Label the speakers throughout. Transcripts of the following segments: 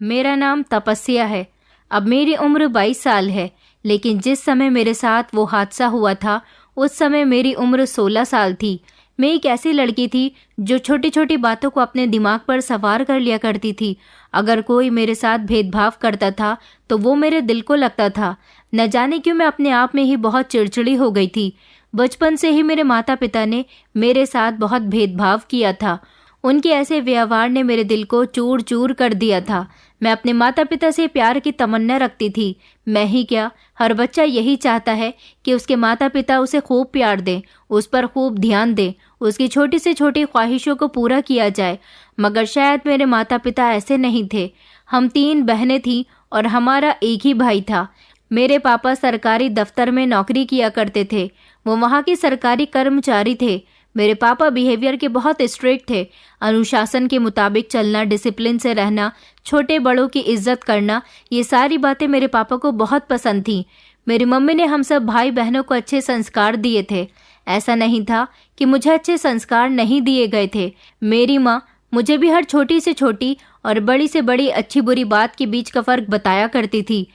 Speaker 1: मेरा नाम तपस्या है। अब मेरी उम्र 22 साल है, लेकिन जिस समय मेरे साथ वो हादसा हुआ था उस समय मेरी उम्र 16 साल थी। मैं एक ऐसी लड़की थी जो छोटी छोटी बातों को अपने दिमाग पर सवार कर लिया करती थी। अगर कोई मेरे साथ भेदभाव करता था तो वो मेरे दिल को लगता था। न जाने क्यों मैं अपने आप में ही बहुत चिड़चिड़ी हो गई थी। बचपन से ही मेरे माता पिता ने मेरे साथ बहुत भेदभाव किया था। उनके ऐसे व्यवहार ने मेरे दिल को चूर चूर कर दिया था। मैं अपने माता पिता से प्यार की तमन्ना रखती थी। मैं ही क्या, हर बच्चा यही चाहता है कि उसके माता पिता उसे खूब प्यार दें, उस पर खूब ध्यान दें, उसकी छोटी से छोटी ख्वाहिशों को पूरा किया जाए। मगर शायद मेरे माता पिता ऐसे नहीं थे। हम 3 बहनें थीं और हमारा एक ही भाई था। मेरे पापा सरकारी दफ्तर में नौकरी किया करते थे। वो वहाँ के सरकारी कर्मचारी थे। मेरे पापा बिहेवियर के बहुत स्ट्रिक्ट थे। अनुशासन के मुताबिक चलना, डिसिप्लिन से रहना, छोटे बड़ों की इज्जत करना, ये सारी बातें मेरे पापा को बहुत पसंद थीं। मेरी मम्मी ने हम सब भाई बहनों को अच्छे संस्कार दिए थे। ऐसा नहीं था कि मुझे अच्छे संस्कार नहीं दिए गए थे। मेरी माँ मुझे भी हर छोटी से छोटी और बड़ी से बड़ी अच्छी बुरी बात के बीच का फर्क बताया करती थी।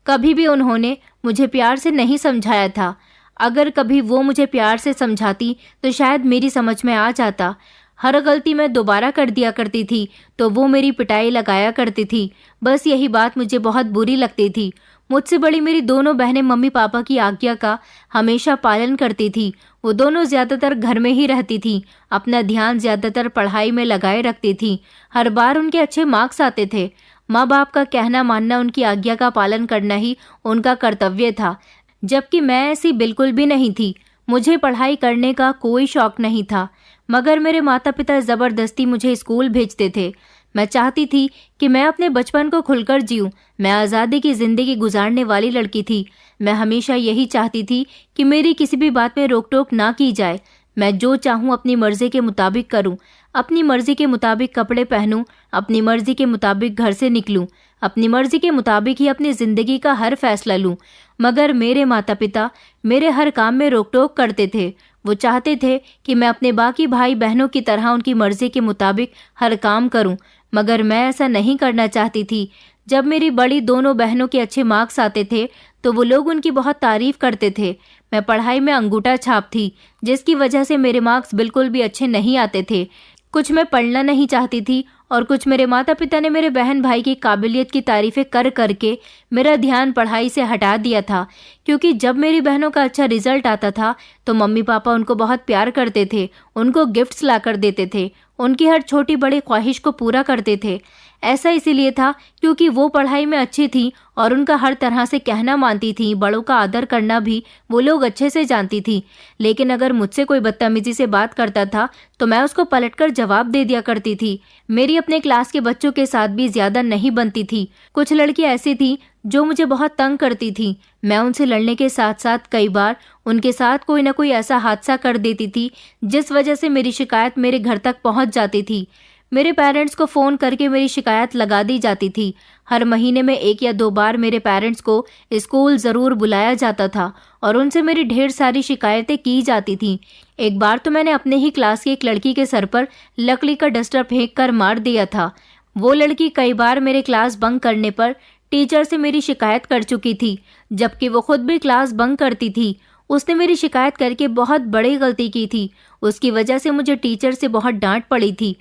Speaker 1: कभी भी उन्होंने मुझे प्यार से नहीं समझाया था। अगर कभी वो मुझे प्यार से समझाती तो शायद मेरी समझ में आ जाता। हर गलती मैं दोबारा कर दिया करती थी तो वो मेरी पिटाई लगाया करती थी। बस यही बात मुझे बहुत बुरी लगती थी। मुझसे बड़ी मेरी दोनों बहनें मम्मी पापा की आज्ञा का हमेशा पालन करती थी। वो दोनों ज़्यादातर घर में ही रहती थी। अपना ध्यान ज़्यादातर पढ़ाई में लगाए रखती थी। हर बार उनके अच्छे मार्क्स आते थे। माँ बाप का कहना मानना, उनकी आज्ञा का पालन करना ही उनका कर्तव्य था, जबकि मैं ऐसी बिल्कुल भी नहीं थी। मुझे पढ़ाई करने का कोई शौक नहीं था, मगर मेरे माता पिता ज़बरदस्ती मुझे स्कूल भेजते थे। मैं चाहती थी कि मैं अपने बचपन को खुलकर जीऊँ। मैं आज़ादी की ज़िंदगी गुजारने वाली लड़की थी। मैं हमेशा यही चाहती थी कि मेरी किसी भी बात में रोक टोक ना की जाए। मैं जो चाहूँ अपनी मर्ज़ी के मुताबिक करूँ, अपनी मर्ज़ी के मुताबिक कपड़े पहनूँ, अपनी मर्ज़ी के मुताबिक घर से निकलूँ, अपनी मर्ज़ी के मुताबिक ही अपनी ज़िंदगी का हर फैसला लूँ। मगर मेरे माता पिता मेरे हर काम में रोक टोक करते थे। वो चाहते थे कि मैं अपने बाकी भाई बहनों की तरह उनकी मर्ज़ी के मुताबिक हर काम करूं, मगर मैं ऐसा नहीं करना चाहती थी। जब मेरी बड़ी दोनों बहनों के अच्छे मार्क्स आते थे तो वो लोग उनकी बहुत तारीफ करते थे। मैं पढ़ाई में अंगूठा छाप थी, जिसकी वजह से मेरे मार्क्स बिल्कुल भी अच्छे नहीं आते थे। कुछ मैं पढ़ना नहीं चाहती थी और कुछ मेरे माता पिता ने मेरे बहन भाई की काबिलियत की तारीफ़ें कर करके मेरा ध्यान पढ़ाई से हटा दिया था। क्योंकि जब मेरी बहनों का अच्छा रिजल्ट आता था तो मम्मी पापा उनको बहुत प्यार करते थे, उनको गिफ्ट्स ला कर देते थे, उनकी हर छोटी बड़ी ख्वाहिश को पूरा करते थे। ऐसा इसीलिए था क्योंकि वो पढ़ाई में अच्छी थी और उनका हर तरह से कहना मानती थी। बड़ों का आदर करना भी वो लोग अच्छे से जानती थी। लेकिन अगर मुझसे कोई बदतमीजी से बात करता था तो मैं उसको पलटकर जवाब दे दिया करती थी। मेरी अपने क्लास के बच्चों के साथ भी ज्यादा नहीं बनती थी। कुछ लड़कियां ऐसी थी जो मुझे बहुत तंग करती थी। मैं उनसे लड़ने के साथ साथ कई बार उनके साथ कोई ना कोई ऐसा हादसा कर देती थी जिस वजह से मेरी शिकायत मेरे घर तक पहुंच जाती थी। मेरे पेरेंट्स को फ़ोन करके मेरी शिकायत लगा दी जाती थी। हर महीने में 1 या 2 बार मेरे पेरेंट्स को स्कूल ज़रूर बुलाया जाता था और उनसे मेरी ढेर सारी शिकायतें की जाती थीं। एक बार तो मैंने अपने ही क्लास की एक लड़की के सर पर लकड़ी का डस्टर फेंक कर मार दिया था। वो लड़की कई बार मेरे क्लास बंक करने पर टीचर से मेरी शिकायत कर चुकी थी, जबकि वो खुद भी क्लास बंक करती थी। उसने मेरी शिकायत करके बहुत बड़ी गलती की थी। उसकी वजह से मुझे टीचर से बहुत डांट पड़ी थी।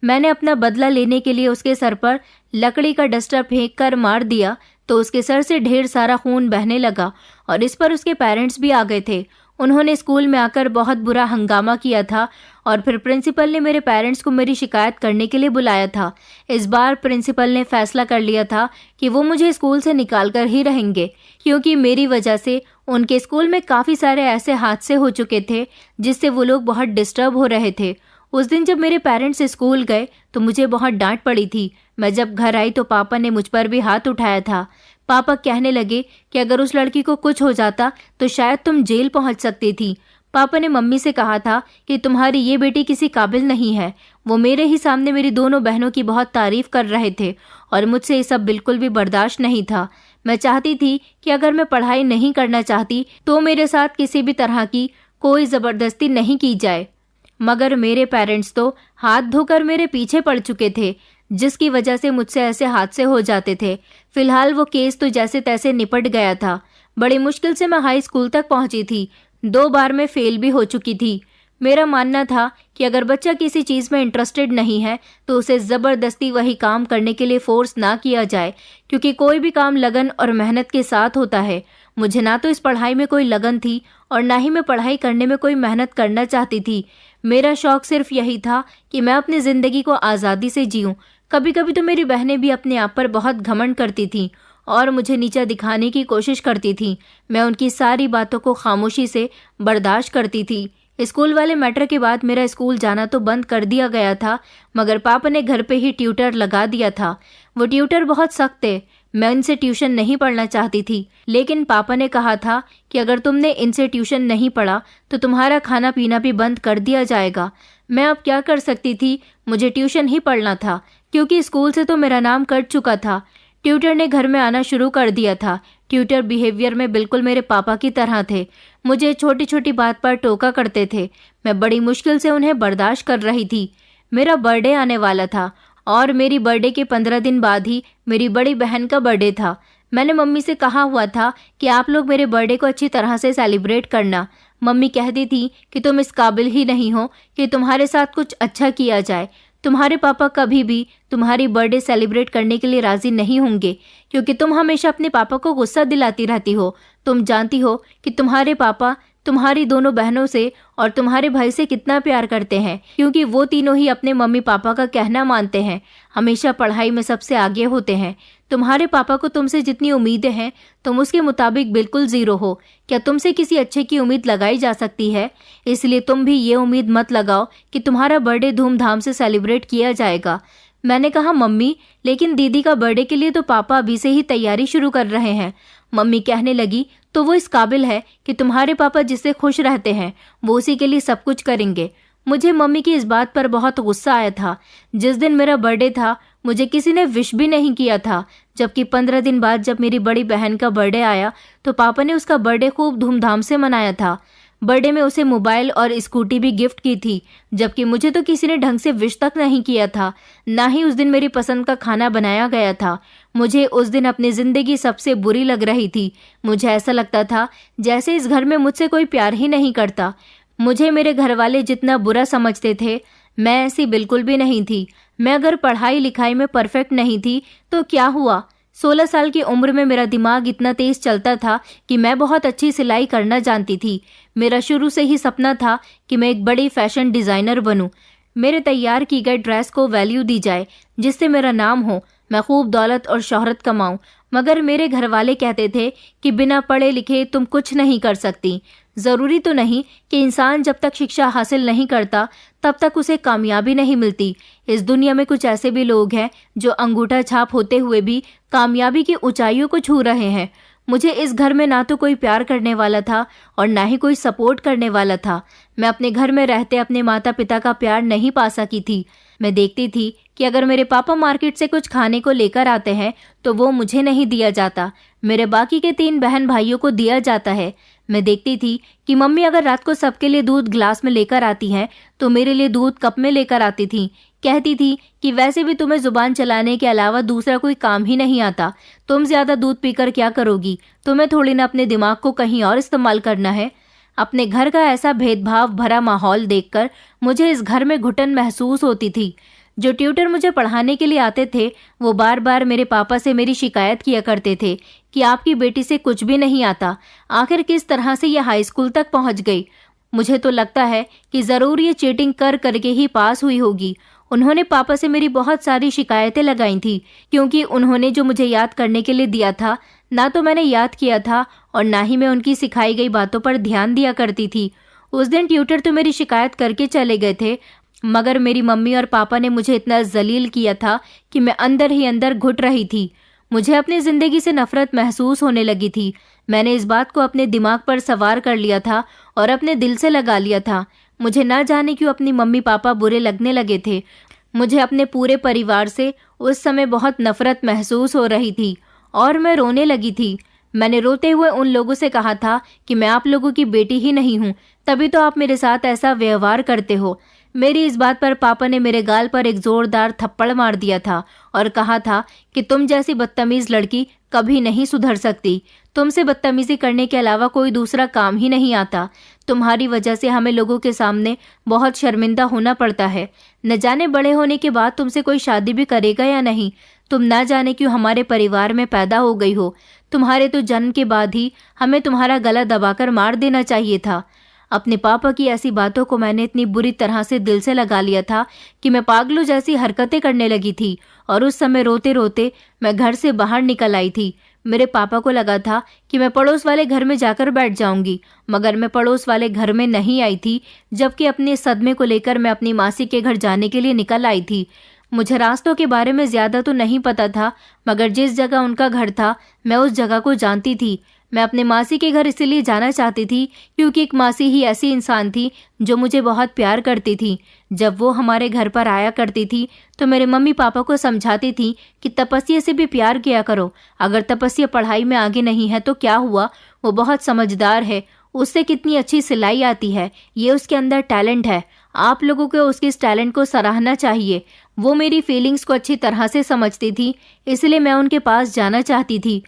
Speaker 1: मैंने अपना बदला लेने के लिए उसके सर पर लकड़ी का डस्टर फेंक कर मार दिया तो उसके सर से ढेर सारा खून बहने लगा और इस पर उसके पेरेंट्स भी आ गए थे। उन्होंने स्कूल में आकर बहुत बुरा हंगामा किया था और फिर प्रिंसिपल ने मेरे पेरेंट्स को मेरी शिकायत करने के लिए बुलाया था। इस बार प्रिंसिपल ने फैसला कर लिया था कि वो मुझे स्कूल से निकाल कर ही रहेंगे, क्योंकि मेरी वजह से उनके स्कूल में काफ़ी सारे ऐसे हादसे हो चुके थे जिससे वो लोग बहुत डिस्टर्ब हो रहे थे। उस दिन जब मेरे पेरेंट्स स्कूल गए तो मुझे बहुत डांट पड़ी थी। मैं जब घर आई तो पापा ने मुझ पर भी हाथ उठाया था। पापा कहने लगे कि अगर उस लड़की को कुछ हो जाता तो शायद तुम जेल पहुंच सकती थी। पापा ने मम्मी से कहा था कि तुम्हारी ये बेटी किसी काबिल नहीं है। वो मेरे ही सामने मेरी दोनों बहनों की बहुत तारीफ कर रहे थे और मुझसे ये सब बिल्कुल भी बर्दाश्त नहीं था। मैं चाहती थी कि अगर मैं पढ़ाई नहीं करना चाहती तो मेरे साथ किसी भी तरह की कोई ज़बरदस्ती नहीं की जाए, मगर मेरे पेरेंट्स तो हाथ धोकर मेरे पीछे पड़ चुके थे। जिसकी वजह से मुझसे ऐसे हादसे हो जाते थे। फिलहाल वो केस तो जैसे तैसे निपट गया था। बड़ी मुश्किल से मैं हाई स्कूल तक पहुंची थी। 2 बार मैं फेल भी हो चुकी थी। मेरा मानना था कि अगर बच्चा किसी चीज़ में इंटरेस्टेड नहीं है तो उसे ज़बरदस्ती वही काम करने के लिए फोर्स ना किया जाए, क्योंकि कोई भी काम लगन और मेहनत के साथ होता है। मुझे ना तो इस पढ़ाई में कोई लगन थी और ना ही मैं पढ़ाई करने में कोई मेहनत करना चाहती थी। मेरा शौक सिर्फ यही था कि मैं अपनी ज़िंदगी को आज़ादी से जीऊँ। कभी कभी तो मेरी बहनें भी अपने आप पर बहुत घमंड करती थीं और मुझे नीचा दिखाने की कोशिश करती थीं। मैं उनकी सारी बातों को खामोशी से बर्दाश्त करती थी। स्कूल वाले मैटर के बाद मेरा स्कूल जाना तो बंद कर दिया गया था, मगर पापा ने घर पे ही ट्यूटर लगा दिया था। वो ट्यूटर बहुत सख्त थे। मैं इनसे ट्यूशन नहीं पढ़ना चाहती थी, लेकिन पापा ने कहा था कि अगर तुमने इनसे ट्यूशन नहीं पढ़ा तो तुम्हारा खाना पीना भी बंद कर दिया जाएगा। मैं अब क्या कर सकती थी, मुझे ट्यूशन ही पढ़ना था, क्योंकि स्कूल से तो मेरा नाम कट चुका था। ट्यूटर ने घर में आना शुरू कर दिया था। ट्यूटर बिहेवियर में बिल्कुल मेरे पापा की तरह थे। मुझे छोटी छोटी बात पर टोका करते थे। मैं बड़ी मुश्किल से उन्हें बर्दाश्त कर रही थी। मेरा बर्थडे आने वाला था और मेरी बर्थडे के 15 दिन बाद ही मेरी बड़ी बहन का बर्थडे था। मैंने मम्मी से कहा हुआ था कि आप लोग मेरे बर्थडे को अच्छी तरह से सेलिब्रेट करना। मम्मी कहती थी कि तुम इस काबिल ही नहीं हो कि तुम्हारे साथ कुछ अच्छा किया जाए। तुम्हारे पापा कभी भी तुम्हारी बर्थडे सेलिब्रेट करने के लिए राजी नहीं होंगे, क्योंकि तुम हमेशा अपने पापा को गुस्सा दिलाती रहती हो। तुम जानती हो कि तुम्हारे पापा तुम्हारी दोनों बहनों से और तुम्हारे भाई से कितना प्यार करते हैं, क्योंकि वो तीनों ही अपने मम्मी पापा का कहना मानते हैं, हमेशा पढ़ाई में सबसे आगे होते हैं। तुम्हारे पापा को तुमसे जितनी उम्मीदें हैं तुम उसके मुताबिक बिल्कुल ज़ीरो हो। क्या तुमसे किसी अच्छे की उम्मीद लगाई जा सकती है? इसलिए तुम भी ये उम्मीद मत लगाओ कि तुम्हारा बर्थडे धूमधाम से सेलिब्रेट किया जाएगा। मैंने कहा मम्मी, लेकिन दीदी का बर्थडे के लिए तो पापा अभी से ही तैयारी शुरू कर रहे हैं। मम्मी कहने लगी, तो वो इस काबिल है कि तुम्हारे पापा जिससे खुश रहते हैं वो उसी के लिए सब कुछ करेंगे। मुझे मम्मी की इस बात पर बहुत गुस्सा आया था। जिस दिन मेरा बर्थडे था मुझे किसी ने विश भी नहीं किया था, जबकि 15 दिन बाद जब मेरी बड़ी बहन का बर्थडे आया तो पापा ने उसका बर्थडे खूब धूमधाम से मनाया था। बर्थडे में उसे मोबाइल और स्कूटी भी गिफ्ट की थी, जबकि मुझे तो किसी ने ढंग से विश तक नहीं किया था। ना ही उस दिन मेरी पसंद का खाना बनाया गया था। मुझे उस दिन अपनी ज़िंदगी सबसे बुरी लग रही थी। मुझे ऐसा लगता था जैसे इस घर में मुझसे कोई प्यार ही नहीं करता। मुझे मेरे घर वाले जितना बुरा समझते थे, मैं ऐसी बिल्कुल भी नहीं थी। मैं अगर पढ़ाई लिखाई में परफेक्ट नहीं थी तो क्या हुआ? 16 साल की उम्र में मेरा दिमाग इतना तेज चलता था कि मैं बहुत अच्छी सिलाई करना जानती थी। मेरा शुरू से ही सपना था कि मैं एक बड़ी फैशन डिज़ाइनर बनूं। मेरे तैयार की गई ड्रेस को वैल्यू दी जाए, जिससे मेरा नाम हो, मैं खूब दौलत और शोहरत कमाऊं। मगर मेरे घर वाले कहते थे कि बिना पढ़े लिखे तुम कुछ नहीं कर सकती। ज़रूरी तो नहीं कि इंसान जब तक शिक्षा हासिल नहीं करता तब तक उसे कामयाबी नहीं मिलती। इस दुनिया में कुछ ऐसे भी लोग हैं जो अंगूठा छाप होते हुए भी कामयाबी की ऊंचाइयों को छू रहे हैं। मुझे इस घर में ना तो कोई प्यार करने वाला था और ना ही कोई सपोर्ट करने वाला था। मैं अपने घर में रहते अपने माता पिता का प्यार नहीं पा सकी थी। मैं देखती थी कि अगर मेरे पापा मार्केट से कुछ खाने को लेकर आते हैं तो वो मुझे नहीं दिया जाता, मेरे बाकी के 3 बहन भाइयों को दिया जाता है। मैं देखती थी कि मम्मी अगर रात को सबके लिए दूध ग्लास में लेकर आती हैं तो मेरे लिए दूध कप में लेकर आती थी। कहती थी कि वैसे भी तुम्हें जुबान चलाने के अलावा दूसरा कोई काम ही नहीं आता, तुम ज्यादा दूध पीकर क्या करोगी, तुम्हें थोड़ी ना अपने दिमाग को कहीं और इस्तेमाल करना है। अपने घर का ऐसा भेदभाव भरा माहौल देखकर मुझे इस घर में घुटन महसूस होती थी। जो ट्यूटर मुझे पढ़ाने के लिए आते थे वो बार बार मेरे पापा से मेरी शिकायत किया करते थे कि आपकी बेटी से कुछ भी नहीं आता, आखिर किस तरह से ये हाई स्कूल तक पहुंच गई। मुझे तो लगता है कि ज़रूर ये चीटिंग कर करके ही पास हुई होगी। उन्होंने पापा से मेरी बहुत सारी शिकायतें लगाई थी, क्योंकि उन्होंने जो मुझे याद करने के लिए दिया था ना तो मैंने याद किया था और ना ही मैं उनकी सिखाई गई बातों पर ध्यान दिया करती थी। उस दिन ट्यूटर तो मेरी शिकायत करके चले गए थे, मगर मेरी मम्मी और पापा ने मुझे इतना जलील किया था कि मैं अंदर ही अंदर घुट रही थी। मुझे अपनी ज़िंदगी से नफरत महसूस होने लगी थी। मैंने इस बात को अपने दिमाग पर सवार कर लिया था और अपने दिल से लगा लिया था। मुझे ना जाने क्यों अपनी मम्मी पापा बुरे लगने लगे थे। मुझे अपने पूरे परिवार से उस समय बहुत नफरत महसूस हो रही थी और मैं रोने लगी थी। मैंने रोते हुए उन लोगों से कहा था कि मैं आप लोगों की बेटी ही नहीं हूँ, तभी तो आप मेरे साथ ऐसा व्यवहार करते हो। मेरी इस बात पर पापा ने मेरे गाल पर एक जोरदार थप्पड़ मार दिया था और कहा था कि तुम जैसी बदतमीज लड़की कभी नहीं सुधर सकती। तुमसे बदतमीजी करने के अलावा कोई दूसरा काम ही नहीं आता। तुम्हारी वजह से हमें लोगों के सामने बहुत शर्मिंदा होना पड़ता है। न जाने बड़े होने के बाद तुमसे कोई शादी भी करेगा या नहीं। तुम ना जाने क्यों हमारे परिवार में पैदा हो गई हो। तुम्हारे तो जन्म के बाद ही हमें तुम्हारा गला दबाकर मार देना चाहिए था। अपने पापा की ऐसी बातों को मैंने इतनी बुरी तरह से दिल से लगा लिया था कि मैं पागलों जैसी हरकतें करने लगी थी और उस समय रोते रोते मैं घर से बाहर निकल आई थी। मेरे पापा को लगा था कि मैं पड़ोस वाले घर में जाकर बैठ जाऊंगी, मगर मैं पड़ोस वाले घर में नहीं आई थी, जबकि अपने सदमे को लेकर मैं अपनी मासी के घर जाने के लिए निकल आई थी। मुझे रास्तों के बारे में ज्यादा तो नहीं पता था, मगर जिस जगह उनका घर था मैं उस जगह को जानती थी। मैं अपने मासी के घर इसलिए जाना चाहती थी क्योंकि एक मासी ही ऐसी इंसान थी जो मुझे बहुत प्यार करती थी। जब वो हमारे घर पर आया करती थी तो मेरे मम्मी पापा को समझाती थी कि तपस्या से भी प्यार किया करो। अगर तपस्या पढ़ाई में आगे नहीं है तो क्या हुआ, वो बहुत समझदार है, उससे कितनी अच्छी सिलाई आती है, ये उसके अंदर टैलेंट है। आप लोगों को उसके इस टैलेंट को सराहना चाहिए। वो मेरी फीलिंग्स को अच्छी तरह से समझती थी, इसलिए मैं उनके पास जाना चाहती थी।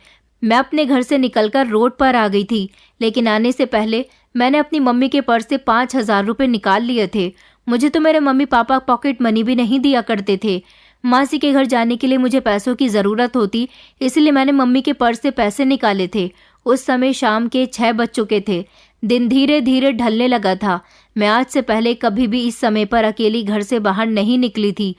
Speaker 1: मैं अपने घर से निकलकर रोड पर आ गई थी, लेकिन आने से पहले मैंने अपनी मम्मी के पर्स से 5,000 रुपये निकाल लिए थे। मुझे तो मेरे मम्मी पापा पॉकेट मनी भी नहीं दिया करते थे। मासी के घर जाने के लिए मुझे पैसों की ज़रूरत होती, इसलिए मैंने मम्मी के पर्स से पैसे निकाले थे। उस समय शाम के 6 बज चुके थे। दिन धीरे धीरे ढलने लगा था। मैं आज से पहले कभी भी इस समय पर अकेली घर से बाहर नहीं निकली थी।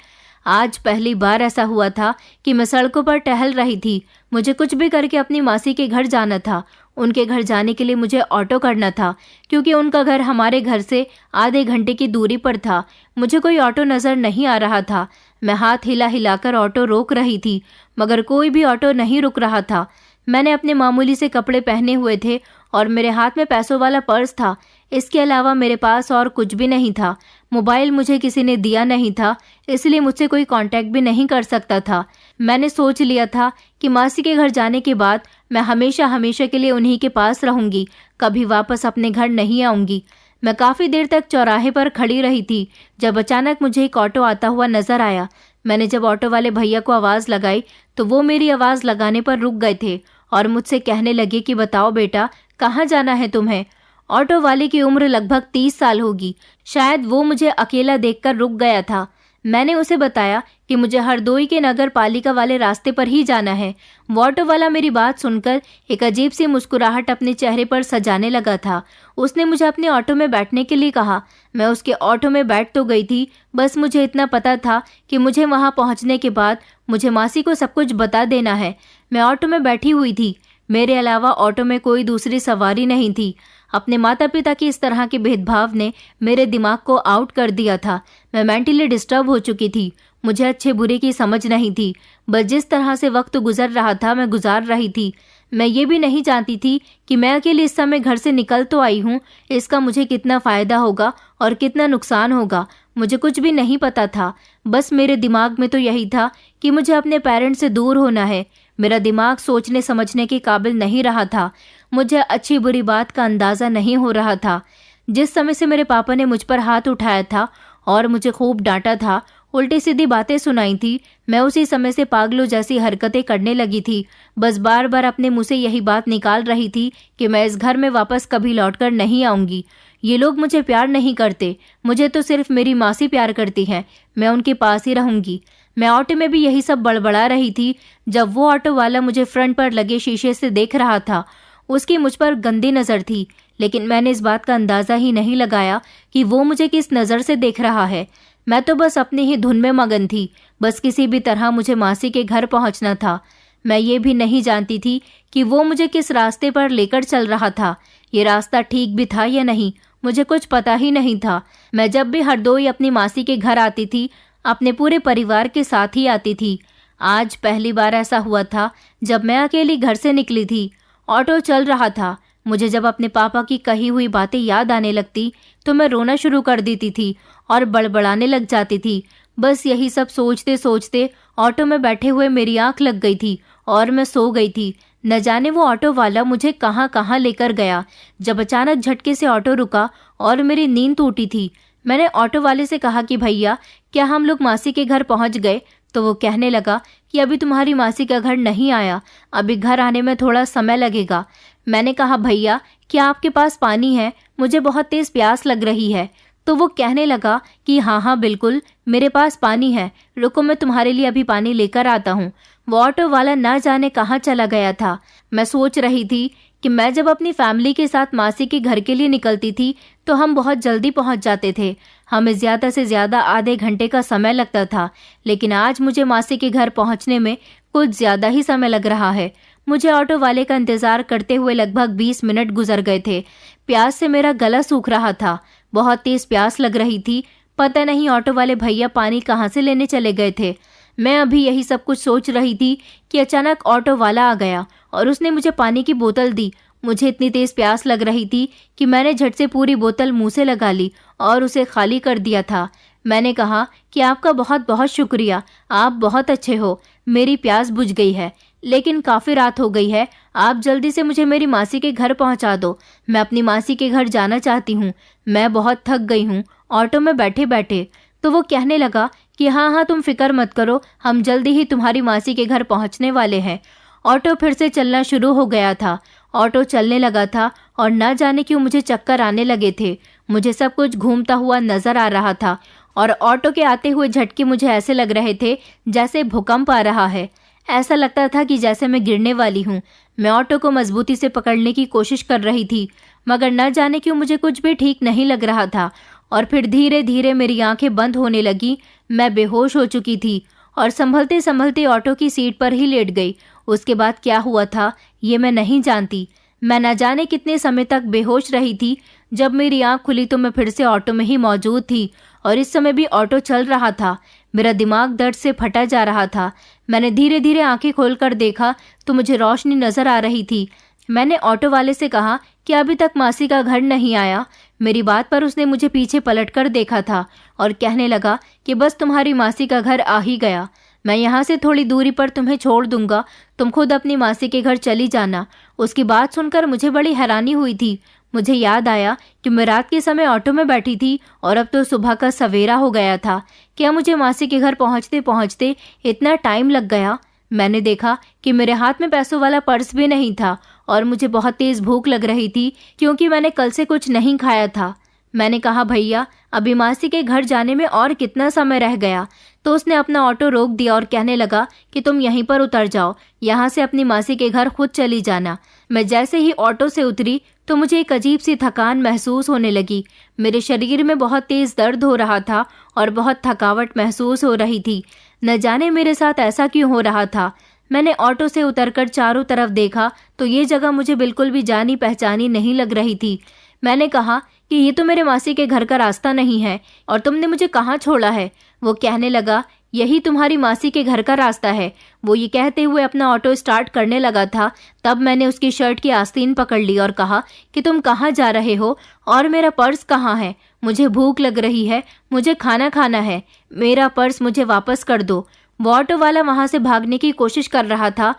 Speaker 1: आज पहली बार ऐसा हुआ था कि मैं सड़कों पर टहल रही थी। मुझे कुछ भी करके अपनी मासी के घर जाना था। उनके घर जाने के लिए मुझे ऑटो करना था, क्योंकि उनका घर हमारे घर से आधे घंटे की दूरी पर था। मुझे कोई ऑटो नजर नहीं आ रहा था। मैं हाथ हिला हिलाकर ऑटो रोक रही थी, मगर कोई भी ऑटो नहीं रुक रहा था। मैंने अपने मामूली से कपड़े पहने हुए थे और मेरे हाथ में पैसों वाला पर्स था। इसके अलावा मेरे पास और कुछ भी नहीं था। मोबाइल मुझे किसी ने दिया नहीं था, इसलिए मुझसे कोई कांटेक्ट भी नहीं कर सकता था। मैंने सोच लिया था कि मासी के घर जाने के बाद मैं हमेशा हमेशा के लिए उन्हीं के पास रहूंगी, कभी वापस अपने घर नहीं आऊंगी। मैं काफ़ी देर तक चौराहे पर खड़ी रही थी, जब अचानक मुझे एक ऑटो आता हुआ नजर आया। मैंने जब ऑटो वाले भैया को आवाज़ लगाई तो वो मेरी आवाज़ लगाने पर रुक गए थे और मुझसे कहने लगे कि बताओ बेटा, कहाँ जाना है तुम्हें। ऑटो वाले की उम्र लगभग 30 साल होगी। शायद वो मुझे अकेला देखकर रुक गया था। मैंने उसे बताया कि मुझे हरदोई के नगर पालिका वाले रास्ते पर ही जाना है। वो ऑटो वाला मेरी बात सुनकर एक अजीब सी मुस्कुराहट अपने चेहरे पर सजाने लगा था। उसने मुझे अपने ऑटो में बैठने के लिए कहा। मैं उसके ऑटो में बैठ तो गई थी, बस मुझे इतना पता था कि मुझे वहां पहुंचने के बाद मुझे मासी को सब कुछ बता देना है। मैं ऑटो में बैठी हुई थी। मेरे अलावा ऑटो में कोई दूसरी सवारी नहीं थी। अपने माता पिता की इस तरह के भेदभाव ने मेरे दिमाग को आउट कर दिया था। मैं मेंटली डिस्टर्ब हो चुकी थी। मुझे अच्छे बुरे की समझ नहीं थी। बस जिस तरह से वक्त गुजर रहा था मैं गुजार रही थी। मैं ये भी नहीं जानती थी कि मैं अकेले इस समय घर से निकल तो आई हूँ, इसका मुझे कितना फ़ायदा होगा और कितना नुकसान होगा, मुझे कुछ भी नहीं पता था। बस मेरे दिमाग में तो यही था कि मुझे अपने पेरेंट्स से दूर होना है। मेरा दिमाग सोचने समझने के काबिल नहीं रहा था। मुझे अच्छी बुरी बात का अंदाज़ा नहीं हो रहा था। जिस समय से मेरे पापा ने मुझ पर हाथ उठाया था और मुझे खूब डांटा था, उल्टी सीधी बातें सुनाई थी, मैं उसी समय से पागलों जैसी हरकतें करने लगी थी। बस बार बार अपने मुंह से यही बात निकाल रही थी कि मैं इस घर में वापस कभी लौटकर नहीं आऊंगी। ये लोग मुझे प्यार नहीं करते, मुझे तो सिर्फ मेरी मासी प्यार करती है, मैं उनके पास ही रहूंगी। मैं ऑटो में भी यही सब बड़बड़ा रही थी जब वो ऑटो वाला मुझे फ्रंट पर लगे शीशे से देख रहा था। उसकी मुझ पर गंदी नज़र थी, लेकिन मैंने इस बात का अंदाज़ा ही नहीं लगाया कि वो मुझे किस नज़र से देख रहा है। मैं तो बस अपनी ही धुन में मगन थी। बस किसी भी तरह मुझे मासी के घर पहुंचना था। मैं ये भी नहीं जानती थी कि वो मुझे किस रास्ते पर लेकर चल रहा था। ये रास्ता ठीक भी था या नहीं, मुझे कुछ पता ही नहीं था। मैं जब भी हरदोई अपनी मासी के घर आती थी, अपने पूरे परिवार के साथ ही आती थी। आज पहली बार ऐसा हुआ था जब मैं अकेली घर से निकली थी। ऑटो चल रहा था। मुझे जब अपने पापा की कही हुई बातें याद आने लगती तो मैं रोना शुरू कर देती थी और बड़बड़ाने लग जाती थी। बस यही सब सोचते सोचते ऑटो में बैठे हुए मेरी आंख लग गई थी और मैं सो गई थी। न जाने वो ऑटो वाला मुझे कहाँ कहाँ लेकर गया। जब अचानक झटके से ऑटो रुका और मेरी नींद टूटी थी, मैंने ऑटो वाले से कहा कि भैया क्या हम लोग मासी के घर पहुंच गए? तो वो कहने लगा कि अभी तुम्हारी मासी का घर नहीं आया, अभी घर आने में थोड़ा समय लगेगा। मैंने कहा भैया क्या आपके पास पानी है? मुझे बहुत तेज प्यास लग रही है। तो वो कहने लगा कि हाँ हाँ बिल्कुल मेरे पास पानी है, रुको मैं तुम्हारे लिए अभी पानी लेकर आता हूँ। वो ऑटो वाला ना जाने कहाँ चला गया था। मैं सोच रही थी कि मैं जब अपनी फैमिली के साथ मासी के घर के लिए निकलती थी तो हम बहुत जल्दी पहुंच जाते थे, हमें ज़्यादा से ज़्यादा आधे घंटे का समय लगता था, लेकिन आज मुझे मासी के घर पहुंचने में कुछ ज़्यादा ही समय लग रहा है। मुझे ऑटो वाले का इंतज़ार करते हुए लगभग 20 मिनट गुजर गए थे। प्यास से मेरा गला सूख रहा था, बहुत तेज प्यास लग रही थी। पता नहीं ऑटो वाले भैया पानी कहाँ से लेने चले गए थे। मैं अभी यही सब कुछ सोच रही थी कि अचानक ऑटो वाला आ गया और उसने मुझे पानी की बोतल दी। मुझे इतनी तेज प्यास लग रही थी कि मैंने झट से पूरी बोतल मुंह से लगा ली और उसे खाली कर दिया था। मैंने कहा कि आपका बहुत बहुत शुक्रिया, आप बहुत अच्छे हो, मेरी प्यास बुझ गई है, लेकिन काफ़ी रात हो गई है, आप जल्दी से मुझे मेरी मासी के घर पहुंचा दो। मैं अपनी मासी के घर जाना चाहती हूँ, मैं बहुत थक गई हूँ ऑटो में बैठे बैठे। तो वो कहने लगा कि हाँ हाँ तुम फिक्र मत करो, हम जल्दी ही तुम्हारी मासी के घर पहुंचने वाले हैं। ऑटो फिर से चलना शुरू हो गया था। ऑटो चलने लगा था और न जाने क्यों मुझे चक्कर आने लगे थे। मुझे सब कुछ घूमता हुआ नजर आ रहा था और ऑटो के आते हुए झटके मुझे ऐसे लग रहे थे जैसे भूकंप आ रहा है। ऐसा लगता था कि जैसे मैं गिरने वाली हूँ। मैं ऑटो को मजबूती से पकड़ने की कोशिश कर रही थी, मगर न जाने क्यों मुझे कुछ भी ठीक नहीं लग रहा था और फिर धीरे धीरे मेरी आंखें बंद होने लगी। मैं बेहोश हो चुकी थी और संभलते संभलते ऑटो की सीट पर ही लेट गई। उसके बाद क्या हुआ था ये मैं नहीं जानती। मैं न जाने कितने समय तक बेहोश रही थी। जब मेरी आंख खुली तो मैं फिर से ऑटो में ही मौजूद थी और इस समय भी ऑटो चल रहा था। मेरा दिमाग दर्द से फटा जा रहा था। मैंने धीरे धीरे आंखें खोलकर देखा तो मुझे रोशनी नजर आ रही थी। मैंने ऑटो वाले से कहा कि अभी तक मासी का घर नहीं आया। मेरी बात पर उसने मुझे पीछे पलटकर देखा था और कहने लगा कि बस तुम्हारी मासी का घर आ ही गया, मैं यहाँ से थोड़ी दूरी पर तुम्हें छोड़ दूंगा, तुम खुद अपनी मासी के घर चली जाना। उसकी बात सुनकर मुझे बड़ी हैरानी हुई थी। मुझे याद आया कि मैं रात के समय ऑटो में बैठी थी और अब तो सुबह का सवेरा हो गया था। क्या मुझे मासी के घर पहुँचते पहुँचते इतना टाइम लग गया? मैंने देखा कि मेरे हाथ में पैसों वाला पर्स भी नहीं था और मुझे बहुत तेज भूख लग रही थी क्योंकि मैंने कल से कुछ नहीं खाया था। मैंने कहा भैया अभी मासी के घर जाने में और कितना समय रह गया? तो उसने अपना ऑटो रोक दिया और कहने लगा कि तुम यहीं पर उतर जाओ, यहाँ से अपनी मासी के घर खुद चली जाना। मैं जैसे ही ऑटो से उतरी तो मुझे एक अजीब सी थकान महसूस होने लगी। मेरे शरीर में बहुत तेज दर्द हो रहा था और बहुत थकावट महसूस हो रही थी। न जाने मेरे साथ ऐसा क्यों हो रहा था। मैंने ऑटो से उतरकर चारों तरफ देखा तो ये जगह मुझे बिल्कुल भी जानी पहचानी नहीं लग रही थी। मैंने कहा कि ये तो मेरे मासी के घर का रास्ता नहीं है और तुमने मुझे कहाँ छोड़ा है? वो कहने लगा यही तुम्हारी मासी के घर का रास्ता है। वो ये कहते हुए अपना ऑटो स्टार्ट करने लगा था। तब मैंने उसकी शर्ट की आस्तीन पकड़ ली और कहा कि तुम कहाँ जा रहे हो और मेरा पर्स कहाँ है? मुझे भूख लग रही है, मुझे खाना खाना है, मेरा पर्स मुझे वापस कर दो। वो ऑटो वाला वहाँ से भागने की कोशिश कर रहा था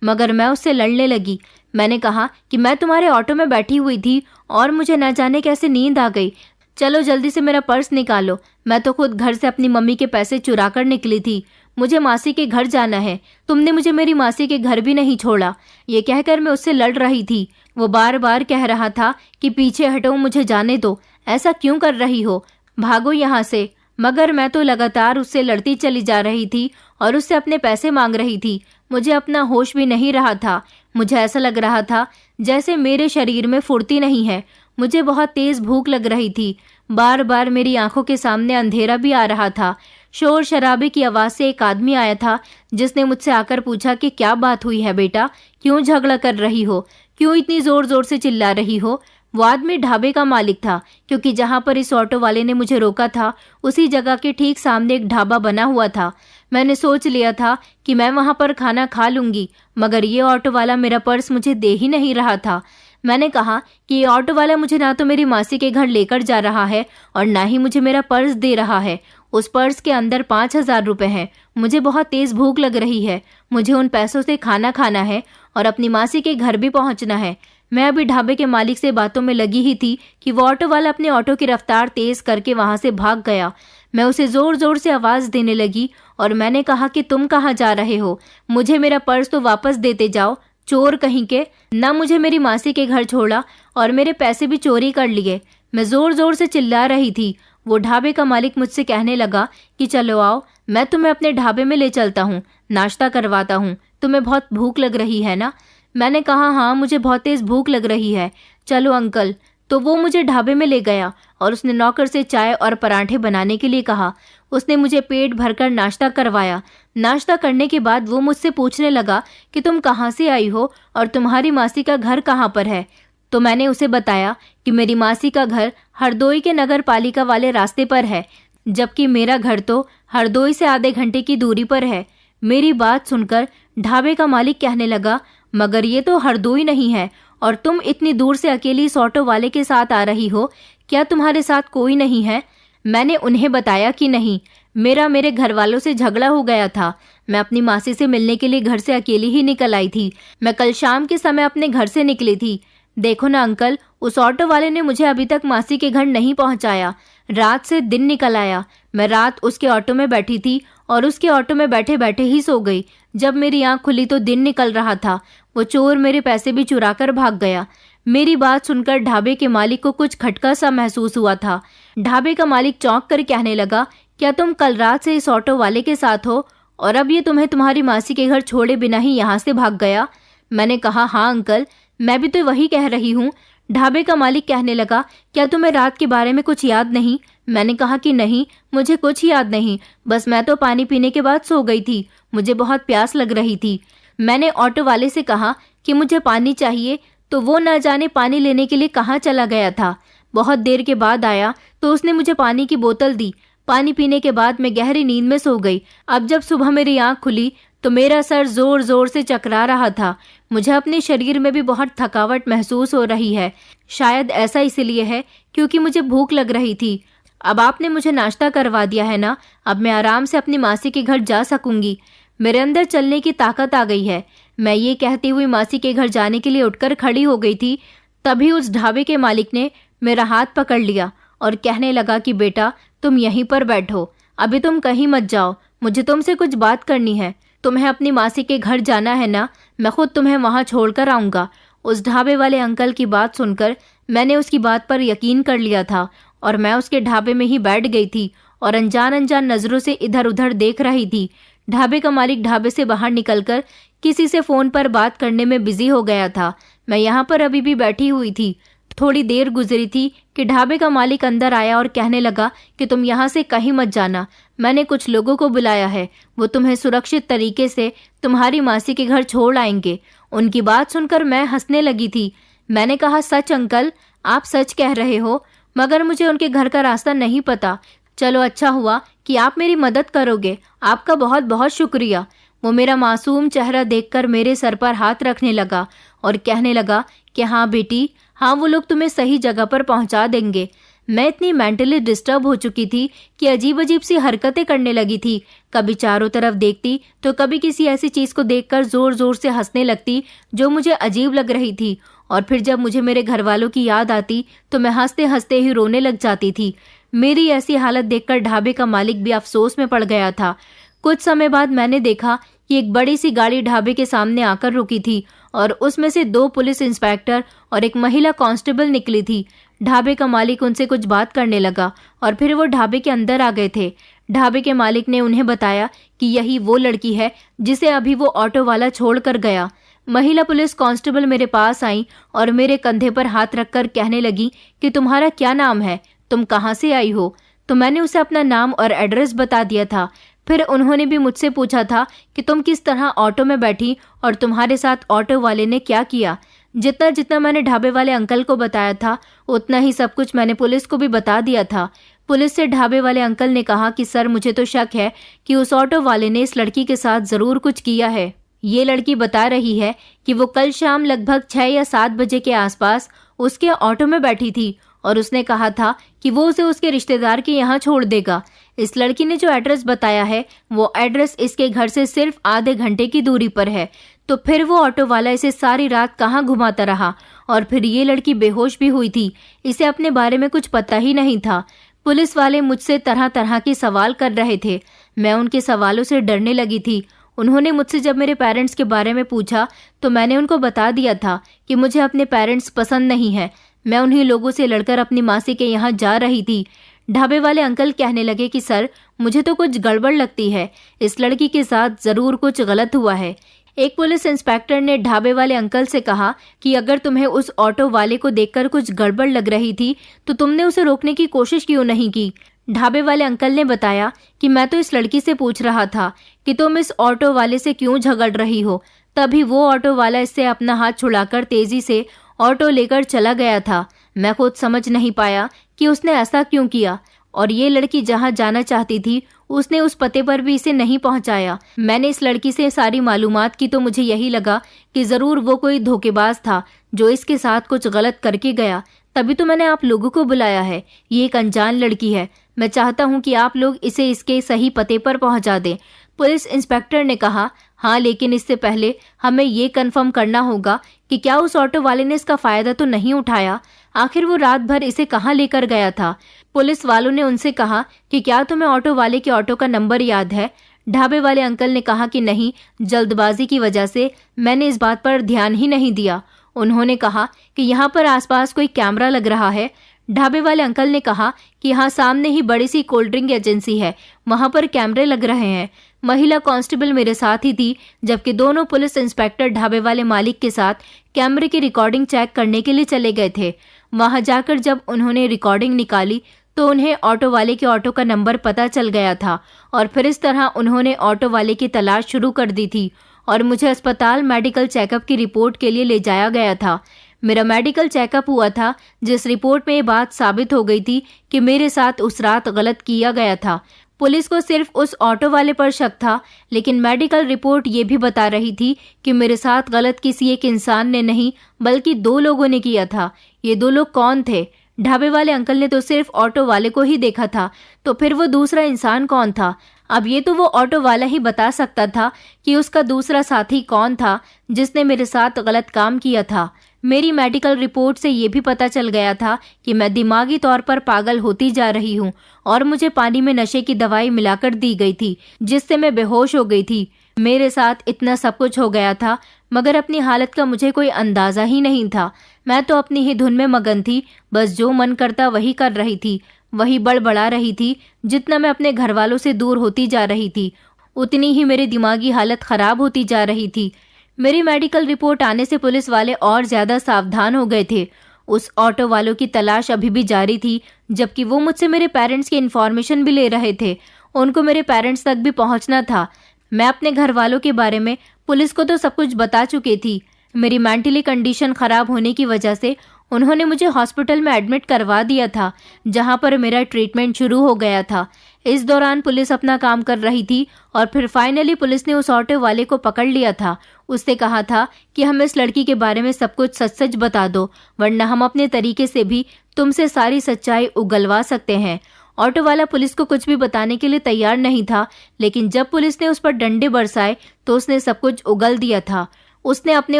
Speaker 1: मगर मैं उससे लड़ने लगी। मैंने कहा कि मैं तुम्हारे ऑटो में बैठी हुई थी और मुझे न जाने कैसे नींद आ गई। चलो जल्दी से मेरा पर्स निकालो, मैं तो खुद घर से अपनी मम्मी के पैसे चुरा कर निकली थी। मुझे मासी के घर जाना है, तुमने मुझे मेरी मासी के घर भी नहीं छोड़ा। ये कहकर मैं उससे लड़ रही थी। वो बार बार कह रहा था कि पीछे हटो, मुझे जाने दो, ऐसा क्यों कर रही हो, भागो यहाँ से। मगर मैं तो लगातार उससे लड़ती चली जा रही थी और उससे अपने पैसे मांग रही थी। मुझे अपना होश भी नहीं रहा था। मुझे ऐसा लग रहा था जैसे मेरे शरीर में फुर्ती नहीं है। मुझे बहुत तेज भूख लग रही थी। बार बार मेरी आंखों के सामने अंधेरा भी आ रहा था। शोर शराबे की आवाज़ से एक आदमी आया था जिसने मुझसे आकर पूछा कि क्या बात हुई है बेटा, क्यों झगड़ा कर रही हो, क्यों इतनी ज़ोर ज़ोर से चिल्ला रही हो। वो आदमी ढाबे का मालिक था क्योंकि जहाँ पर इस ऑटो वाले ने मुझे रोका था उसी जगह के ठीक सामने एक ढाबा बना हुआ था। मैंने सोच लिया था कि मैं वहाँ पर खाना खा लूँगी, मगर ये ऑटो वाला मेरा पर्स मुझे दे ही नहीं रहा था। मैंने कहा कि ये ऑटो वाला मुझे ना तो मेरी मासी के घर लेकर जा रहा है और ना ही मुझे मेरा पर्स दे रहा है। उस पर्स के अंदर 5,000 रुपये हैं। मुझे बहुत तेज़ भूख लग रही है, मुझे उन पैसों से खाना खाना है और अपनी मासी के घर भी पहुंचना है। मैं अभी ढाबे के मालिक से बातों में लगी ही थी कि वो ऑटो वाला अपने ऑटो की रफ्तार तेज करके वहां से भाग गया। मैं उसे जोर जोर से आवाज देने लगी और मैंने कहा कि तुम कहाँ जा रहे हो? मुझे मेरा पर्स तो वापस देते जाओ, चोर कहीं के। ना मुझे मेरी मासी के घर छोड़ा और मेरे पैसे भी चोरी कर लिए। मैं जोर जोर से चिल्ला रही थी। वो ढाबे का मालिक मुझसे कहने लगा कि चलो आओ, मैं तुम्हें अपने ढाबे में ले चलता हूँ, नाश्ता करवाता हूँ। तुम्हें बहुत भूख लग रही है ना? मैंने कहा हाँ, मुझे बहुत तेज भूख लग रही है। चलो अंकल। तो वो मुझे ढाबे में ले गया और उसने नौकर से चाय और पराठे बनाने के लिए कहा। उसने मुझे पेट भरकर नाश्ता करवाया। नाश्ता करने के बाद वो मुझसे पूछने लगा कि तुम कहाँ से आई हो और तुम्हारी मासी का घर कहाँ पर है। तो मैंने उसे बताया कि मेरी मासी का घर हरदोई के नगर पालिका वाले रास्ते पर है, जबकि मेरा घर तो हरदोई से आधे घंटे की दूरी पर है। मेरी बात सुनकर ढाबे का मालिक कहने लगा, मगर ये तो हरदोई नहीं है और तुम इतनी दूर से अकेली इस ऑटो वाले के साथ आ रही हो, क्या तुम्हारे साथ कोई नहीं है? मैंने उन्हें बताया कि नहीं, मेरे घर वालों से झगड़ा हो गया था। मैं अपनी मासी से मिलने के लिए घर से अकेली ही निकल आई थी। मैं कल शाम के समय अपने घर से निकली थी। देखो ना अंकल, उस ऑटो वाले ने मुझे अभी तक मासी के घर नहीं पहुंचाया। रात से दिन निकल आया। मैं रात उसके ऑटो में बैठी थी और उसके ऑटो में बैठे बैठे ही सो गई। जब मेरी आंख खुली तो दिन निकल रहा था। वो चोर मेरे पैसे भी चुरा कर भाग गया। मेरी बात सुनकर ढाबे के मालिक को कुछ खटका सा महसूस हुआ था। ढाबे का मालिक चौंक कर कहने लगा, क्या तुम कल रात से इस ऑटो वाले के साथ हो और अब ये तुम्हें तुम्हारी मासी के घर छोड़े बिना ही यहाँ से भाग गया? मैंने कहा हाँ अंकल, मैं भी तो वही कह रही हूँ। ढाबे का मालिक कहने लगा, क्या तुम्हें रात के बारे में कुछ याद नहीं? मैंने कहा कि नहीं, मुझे कुछ याद नहीं, बस मैं तो पानी पीने के बाद सो गई थी। मुझे बहुत प्यास लग रही थी। मैंने ऑटो वाले से कहा कि मुझे पानी चाहिए, तो वो न जाने पानी लेने के लिए कहाँ चला गया था। बहुत देर के बाद आया तो उसने मुझे पानी की बोतल दी। पानी पीने के बाद मैं गहरी नींद में सो गई। अब जब सुबह मेरी आंख खुली तो मेरा सर जोर जोर से चकरा रहा था। मुझे अपने शरीर में भी बहुत थकावट महसूस हो रही है। शायद ऐसा इसलिए है क्योंकि मुझे भूख लग रही थी। अब आपने मुझे नाश्ता करवा दिया है ना, अब मैं आराम से अपनी मासी के घर जा सकूंगी। मेरे अंदर चलने की ताकत आ गई है। मैं ये कहती हुई मासी के घर जाने के लिए उठकर खड़ी हो गई थी। तभी उस ढाबे के मालिक ने मेरा हाथ पकड़ लिया और कहने लगा कि बेटा, तुम यहीं पर बैठो, अभी तुम कहीं मत जाओ, मुझे तुमसे कुछ बात करनी है। तुम्हें अपनी मासी के घर जाना है ना, मैं खुद तुम्हें वहां छोड़कर आऊंगा। उस ढाबे वाले अंकल की बात सुनकर मैंने उसकी बात पर यकीन कर लिया था और मैं उसके ढाबे में ही बैठ गई थी और अनजान नजरों से इधर उधर देख रही थी। ढाबे का मालिक ढाबे से बाहर निकलकर किसी से फोन पर बात करने में बिजी हो गया था। मैं यहाँ पर अभी भी बैठी हुई थी। थोड़ी देर गुजरी थी कि ढाबे का मालिक अंदर आया और कहने लगा कि तुम यहाँ से कहीं मत जाना, मैंने कुछ लोगों को बुलाया है, वो तुम्हें सुरक्षित तरीके से तुम्हारी मासी के घर छोड़ आएंगे। उनकी बात सुनकर मैं हंसने लगी थी। मैंने कहा, सच अंकल, आप सच कह रहे हो, मगर मुझे उनके घर का रास्ता नहीं पता। चलो अच्छा हुआ कि आप मेरी मदद करोगे, आपका बहुत बहुत शुक्रिया। वो मेरा मासूम चेहरा देखकर मेरे सर पर हाथ रखने लगा और कहने लगा कि हाँ बेटी, हाँ वो लोग तुम्हें सही जगह पर पहुंचा देंगे। मैं इतनी मेंटली डिस्टर्ब हो चुकी थी कि अजीब अजीब सी हरकतें करने लगी थी। कभी चारों तरफ देखती तो कभी किसी ऐसी चीज को देखकर जोर जोर से हंसने लगती जो मुझे अजीब लग रही थी, और फिर जब मुझे मेरे घर वालों की याद आती तो मैं हंसते हंसते ही रोने लग जाती थी। मेरी ऐसी हालत देखकर ढाबे का मालिक भी अफसोस में पड़ गया था। कुछ समय बाद मैंने देखा कि एक बड़ी सी गाड़ी ढाबे के सामने आकर रुकी थी और उसमें से 2 पुलिस इंस्पेक्टर और एक महिला कांस्टेबल निकली थी। ढाबे का मालिक उनसे कुछ बात करने लगा और फिर वो ढाबे के अंदर आ गए थे। ढाबे के मालिक ने उन्हें बताया कि यही वो लड़की है जिसे अभी वो ऑटो वाला छोड़ कर गया। महिला पुलिस कांस्टेबल मेरे पास आई और मेरे कंधे पर हाथ रखकर कहने लगी कि तुम्हारा क्या नाम है, तुम कहाँ से आई हो? तो मैंने उसे अपना नाम और एड्रेस बता दिया था। फिर उन्होंने भी मुझसे पूछा था कि तुम किस तरह ऑटो में बैठी और तुम्हारे साथ ऑटो वाले ने क्या किया। जितना जितना मैंने ढाबे वाले अंकल को बताया था उतना ही सब कुछ मैंने पुलिस को भी बता दिया था। पुलिस से ढाबे वाले अंकल ने कहा कि सर, मुझे तो शक है कि उस ऑटो वाले ने इस लड़की के साथ जरूर कुछ किया है। ये लड़की बता रही है कि वो कल शाम लगभग 6 या 7 बजे के आसपास उसके ऑटो में बैठी थी और उसने कहा था कि वो उसे उसके रिश्तेदार के यहाँ छोड़ देगा। इस लड़की ने जो एड्रेस बताया है वो एड्रेस इसके घर से सिर्फ आधे घंटे की दूरी पर है। तो फिर वो ऑटो वाला इसे सारी रात कहाँ घुमाता रहा? और फिर ये लड़की बेहोश भी हुई थी, इसे अपने बारे में कुछ पता ही नहीं था। पुलिस वाले मुझसे तरह तरह के सवाल कर रहे थे। मैं उनके सवालों से डरने लगी थी। उन्होंने मुझसे जब मेरे पेरेंट्स के बारे में पूछा तो मैंने उनको बता दिया था कि मुझे अपने पेरेंट्स पसंद नहीं है। मैं उन्हीं लोगों से लड़कर अपनी मासी के यहाँ जा रही थी। ढाबे वाले अंकल कहने लगे कि सर, मुझे तो कुछ गड़बड़ लगती है, इस लड़की के साथ जरूर कुछ गलत हुआ है। एक पुलिस इंस्पेक्टर ने ढाबे वाले अंकल से कहा कि अगर तुम्हें उस ऑटो वाले को देखकर कुछ गड़बड़ लग रही थी तो तुमने उसे रोकने की कोशिश क्यों नहीं की? ढाबे वाले अंकल ने बताया कि मैं तो इस लड़की से पूछ रहा था कि तुम इस ऑटो वाले से क्यों झगड़ रही हो। तभी वो ऑटो वाला इससे अपना हाथ छुड़ाकर तेजी से ऑटो लेकर चला गया था। मैं खुद समझ नहीं पाया कि उसने ऐसा क्यों किया, और ये लड़की जहाँ जाना चाहती थी उसने उस पते पर भी इसे नहीं पहुंचाया। मैंने इस लड़की से सारी मालूमात की तो मुझे यही लगा कि जरूर वो कोई धोखेबाज था जो इसके साथ कुछ गलत करके गया। तभी तो मैंने आप लोगों को बुलाया है। ये एक अनजान लड़की है। मैं चाहता हूँ कि आप लोग इसे इसके सही पते पर पहुंचा दें। पुलिस इंस्पेक्टर ने कहा, हाँ, लेकिन इससे पहले हमें ये कंफर्म करना होगा कि क्या उस ऑटो वाले ने इसका फायदा तो नहीं उठाया। आखिर वो रात भर इसे कहाँ लेकर गया था? पुलिस वालों ने उनसे कहा कि क्या तुम्हें ऑटो वाले के ऑटो का नंबर याद है? ढाबे वाले अंकल ने कहा कि नहीं, जल्दबाजी की वजह से मैंने इस बात पर ध्यान ही नहीं दिया। उन्होंने कहा कि यहाँ पर आसपास कोई कैमरा लग रहा है। ढाबे वाले अंकल ने कहा कि यहाँ सामने ही बड़ी सी कोल्ड ड्रिंक एजेंसी है, वहां पर कैमरे लग रहे हैं। महिला कांस्टेबल मेरे साथ ही थी, जबकि दोनों पुलिस इंस्पेक्टर ढाबे वाले मालिक के साथ कैमरे की रिकॉर्डिंग चेक करने के लिए चले गए थे। वहां जाकर जब उन्होंने रिकॉर्डिंग निकाली तो उन्हें ऑटो वाले के ऑटो का नंबर पता चल गया था, और फिर इस तरह उन्होंने ऑटो वाले की तलाश शुरू कर दी थी और मुझे अस्पताल मेडिकल चेकअप की रिपोर्ट के लिए ले जाया गया था। मेरा मेडिकल चेकअप हुआ था, जिस रिपोर्ट में ये बात साबित हो गई थी कि मेरे साथ उस रात गलत किया गया था। पुलिस को सिर्फ उस ऑटो वाले पर शक था, लेकिन मेडिकल रिपोर्ट ये भी बता रही थी कि मेरे साथ गलत किसी एक इंसान ने नहीं बल्कि 2 लोगों ने किया था। ये 2 लोग कौन थे? ढाबे वाले अंकल ने तो सिर्फ ऑटो वाले को ही देखा था, तो फिर वो दूसरा इंसान कौन था? अब ये तो वो ऑटो वाला ही बता सकता था कि उसका दूसरा साथी कौन था जिसने मेरे साथ गलत काम किया था। मेरी मेडिकल रिपोर्ट से ये भी पता चल गया था कि मैं दिमागी तौर पर पागल होती जा रही हूँ और मुझे पानी में नशे की दवाई मिलाकर दी गई थी, जिससे मैं बेहोश हो गई थी। मेरे साथ इतना सब कुछ हो गया था, मगर अपनी हालत का मुझे कोई अंदाजा ही नहीं था। मैं तो अपनी ही धुन में मगन थी, बस जो मन करता वही कर रही थी, वही बड़बड़ा रही थी। जितना मैं अपने घर वालों से दूर होती जा रही थी, उतनी ही मेरी दिमागी हालत खराब होती जा रही थी। मेरी मेडिकल रिपोर्ट आने से पुलिस वाले और ज्यादा सावधान हो गए थे। उस ऑटो वालों की तलाश अभी भी जारी थी, जबकि वो मुझसे मेरे पेरेंट्स की इन्फॉर्मेशन भी ले रहे थे। उनको मेरे पेरेंट्स तक भी पहुंचना था। मैं अपने घर वालों के बारे में पुलिस को तो सब कुछ बता चुकी थी। मेरी मेंटली कंडीशन खराब होने की वजह से उन्होंने मुझे हॉस्पिटल में एडमिट करवा दिया था, जहां पर मेरा ट्रीटमेंट शुरू हो गया था। इस दौरान पुलिस अपना काम कर रही थी और फिर फाइनली पुलिस ने उस ऑटो वाले को पकड़ लिया था। उससे कहा था कि हम इस लड़की के बारे में सब कुछ सच सच बता दो, वरना हम अपने तरीके से भी तुमसे सारी सच्चाई उगलवा सकते हैं। ऑटो वाला पुलिस को कुछ भी बताने के लिए तैयार नहीं था, लेकिन जब पुलिस ने उस पर डंडे बरसाए तो उसने सब कुछ उगल दिया था। उसने अपने